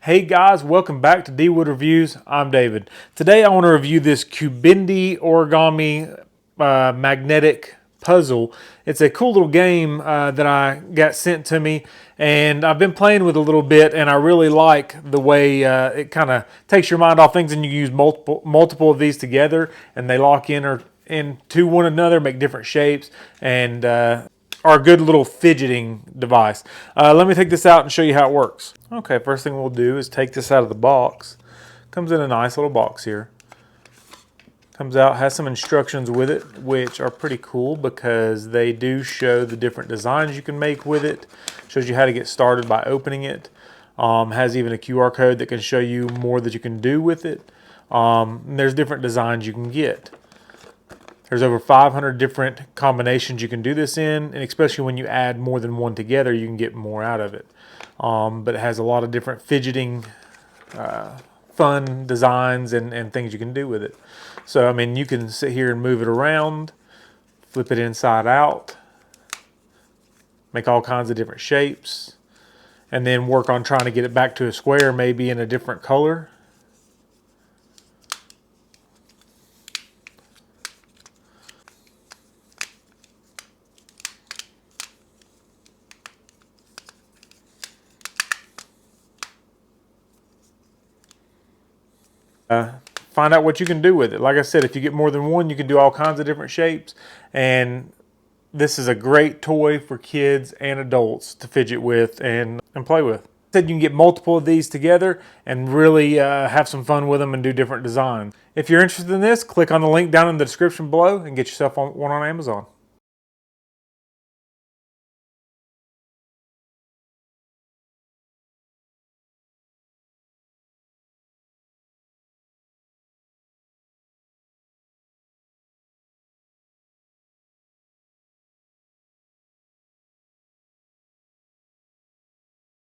Hey guys, welcome back to Dwood Reviews. I'm David. Today I want to review this Cubendi origami magnetic puzzle. It's a cool little game that I got sent to me, and I've been playing with a little bit, and I really like the way it kind of takes your mind off things, and you use multiple of these together, and they lock in or into one another, make different shapes, and are a good little fidgeting device. Let me take this out and show you how it works. Okay, first thing we'll do is take this out of the box. Comes in a nice little box here. Comes out, has some instructions with it, which are pretty cool because they do show the different designs you can make with it. Shows you how to get started by opening it. Has even a QR code that can show you more that you can do with it. There's different designs you can get. There's over 500 different combinations you can do this in, and especially when you add more than one together, you can get more out of it. But it has a lot of different fidgeting, fun designs and things you can do with it. So, I mean, you can sit here and move it around, flip it inside out, make all kinds of different shapes, and then work on trying to get it back to a square, maybe in a different color. Find out what you can do with it. Like I said, if you get more than one, you can do all kinds of different shapes. And this is a great toy for kids and adults to fidget with and play with. Said you can get multiple of these together and really have some fun with them and do different designs. If you're interested in this, click on the link down in the description below and get yourself one on Amazon.